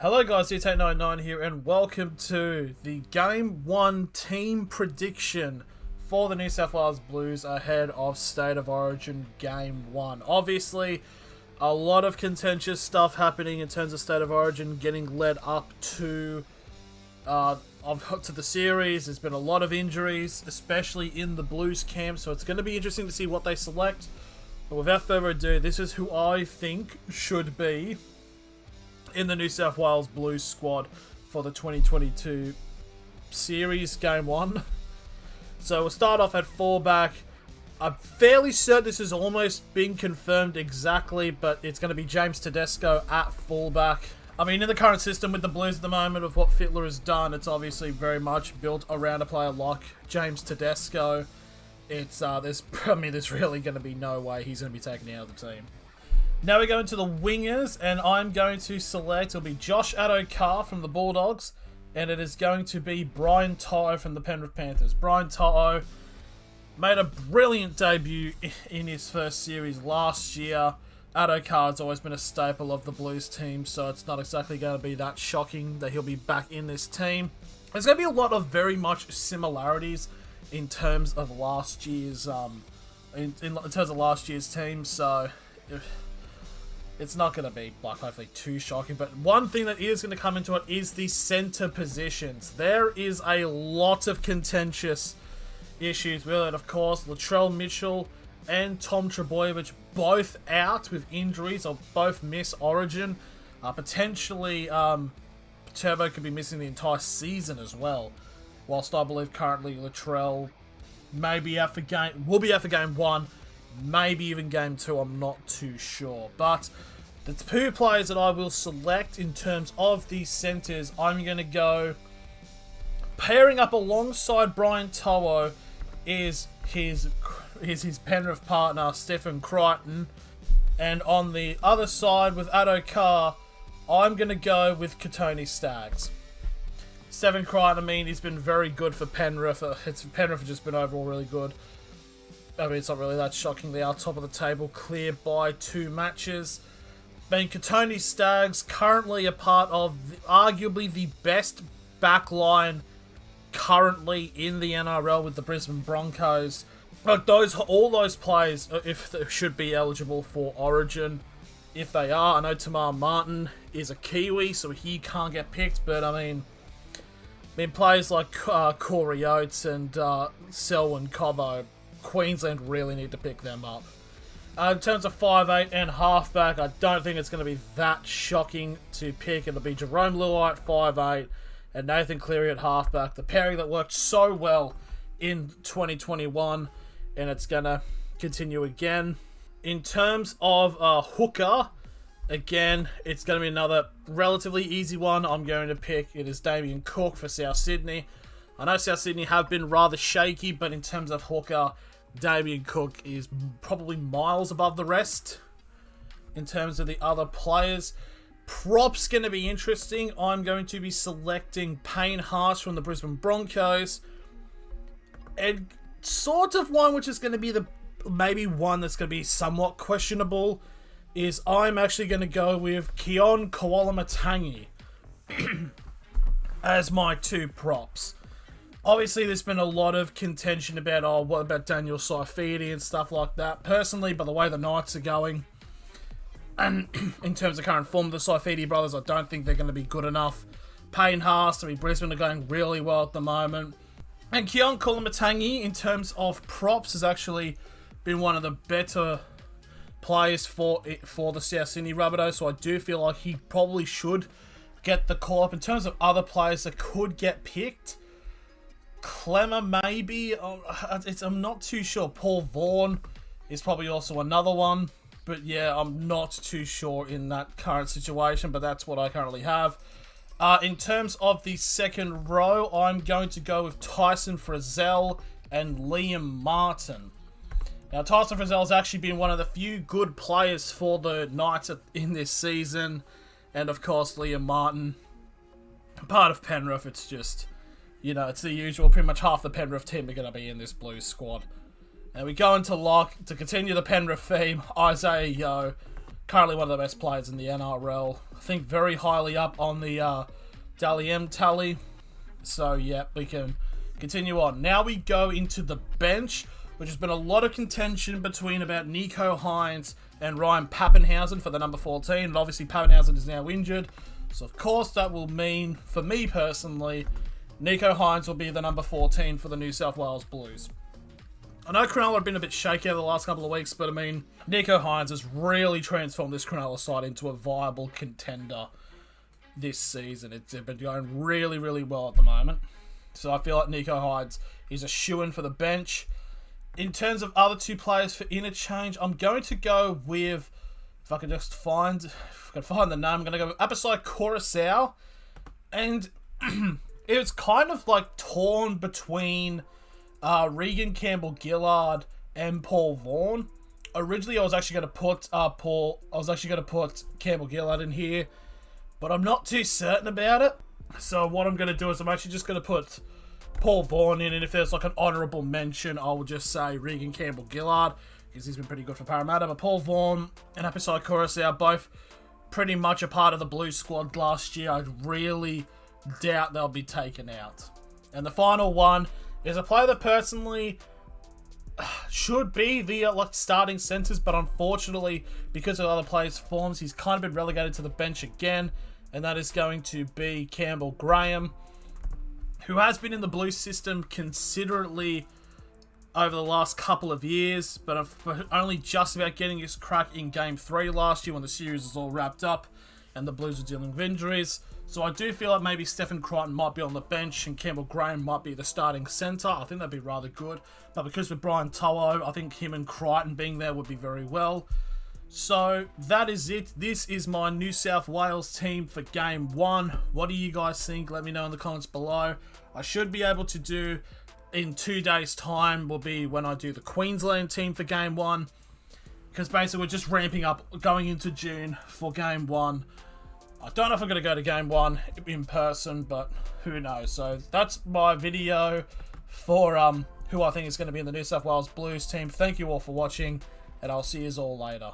Hello guys, Ute99 here and welcome to the Game 1 team prediction for the New South Wales Blues ahead of State of Origin Game 1. Obviously, a lot of contentious stuff happening in terms of State of Origin getting led up to the series. There's been a lot of injuries, especially in the Blues camp, so it's going to be interesting to see what they select. But without further ado, this is who I think should be in the New South Wales Blues squad for the 2022 series, Game 1. So we'll start off at fullback. I'm fairly certain this has almost been confirmed exactly, but it's going to be James Tedesco at fullback. I mean, in the current system with the Blues at the moment, of what Fittler has done, it's obviously very much built around a player like James Tedesco. There's really going to be no way he's going to be taken out of the team. Now we go into the wingers, and I'm going to select, it'll be Josh Addo-Carr from the Bulldogs, and it is going to be Brian To'o from the Penrith Panthers. Brian To'o made a brilliant debut in his first series last year. Addo-Carr has always been a staple of the Blues team, so it's not exactly going to be that shocking that he'll be back in this team. There's going to be a lot of very much similarities in terms of last year's in terms of last year's team, so it's not going to be, hopefully too shocking. But one thing that is going to come into it is the centre positions. There is a lot of contentious issues with it. Of course, Latrell Mitchell and Tom Trbojevic both out with injuries, or both miss Origin. Potentially, Turbo could be missing the entire season as well. Whilst I believe currently Latrell will be out for Game 1. Maybe even Game 2, I'm not too sure. But the two players that I will select in terms of these centres, I'm going to go pairing up alongside Brian To'o is his Penrith partner, Stephen Crichton. And on the other side with Addo-Carr, I'm going to go with Kotoni Staggs. Stephen Crichton, he's been very good for Penrith. Penrith have just been overall really good. It's not really that shocking. They are top of the table, clear by 2 matches. Kotoni Staggs, currently a part of arguably the best backline currently in the NRL with the Brisbane Broncos. All those players, if they should be eligible for Origin, if they are. I know Tamar Martin is a Kiwi, so he can't get picked, but players like Corey Oates and Selwyn Cobbo, Queensland really need to pick them up. In terms of 5'8" and halfback, I don't think it's going to be that shocking to pick. It'll be Jerome Luai at 5'8" and Nathan Cleary at halfback. The pairing that worked so well in 2021, and it's going to continue again. In terms of hooker, again, it's going to be another relatively easy one. I'm going to pick, it is Damien Cook for South Sydney. I know South Sydney have been rather shaky, but in terms of hooker, Damien Cook is probably miles above the rest in terms of the other players. Props going to be interesting. I'm going to be selecting Payne Haas from the Brisbane Broncos. And sort of one which is going to be maybe one that's going to be somewhat questionable is I'm actually going to go with Keon Kowalamatangi as my 2 props. Obviously, there's been a lot of contention about, what about Daniel Saifidi and stuff like that. Personally, by the way the Knights are going, and in terms of current form of the Saifidi brothers, I don't think they're going to be good enough. Payne Haas, Brisbane are going really well at the moment. And Keon Kowalamatangi, in terms of props, has actually been one of the better players for the South Sydney Rabbitohs, so I do feel like he probably should get the call up. In terms of other players that could get picked, Clemmer maybe, I'm not too sure. Paul Vaughan is probably also another one, but yeah, I'm not too sure in that current situation, but that's what I currently have. In terms of the second row, I'm going to go with Tyson Frizzell and Liam Martin. Now, Tyson Frizzell has actually been one of the few good players for the Knights in this season. And, of course, Liam Martin, part of Penrith. It's just, it's the usual. Pretty much half the Penrith team are going to be in this Blues squad. And we go into lock to continue the Penrith theme. Isaiah Yeo, currently one of the best players in the NRL. I think very highly up on the Dally M tally. So, yeah, we can continue on. Now we go into the bench, which has been a lot of contention between about Nicho Hynes and Ryan Papenhuyzen for the number 14. And obviously, Papenhuyzen is now injured. So, of course, that will mean, for me personally, Nicho Hynes will be the number 14 for the New South Wales Blues. I know Cronulla have been a bit shaky over the last couple of weeks, but I mean, Nicho Hynes has really transformed this Cronulla side into a viable contender this season. It's been going really, really well at the moment. So I feel like Nicho Hynes is a shoo-in for the bench. In terms of other two players for interchange, I'm going to go with, if I can find the name, I'm going to go with Apisai Coruscant. And it's kind of like torn between Regan Campbell-Gillard and Paul Vaughan. Originally, I was actually going to put Campbell-Gillard in here, but I'm not too certain about it. So what I'm going to do is I'm actually just going to put Paul Vaughan in, and if there's like an honourable mention, I will just say Regan Campbell-Gillard, because he's been pretty good for Parramatta. But Paul Vaughan and Apisai Coruscant are both pretty much a part of the Blues squad last year. I really doubt they'll be taken out. And the final one is a player that personally should be the starting centres, but unfortunately, because of other players' forms, he's kind of been relegated to the bench again, and that is going to be Campbell Graham, who has been in the Blues system considerably over the last couple of years, but only just about getting his crack in Game 3 last year when the series was all wrapped up and the Blues were dealing with injuries. So I do feel like maybe Stephen Crichton might be on the bench and Campbell Graham might be the starting centre. I think that'd be rather good. But because with Brian To'o, I think him and Crichton being there would be very well. So that is it. This is my New South Wales team for Game 1. What do you guys think? Let me know in the comments below. I should be able to do, in 2 days' time, will be when I do the Queensland team for Game 1. Because basically we're just ramping up, going into June for Game 1. I don't know if I'm going to go to Game 1 in person, but who knows. So that's my video for who I think is going to be in the New South Wales Blues team. Thank you all for watching, and I'll see you all later.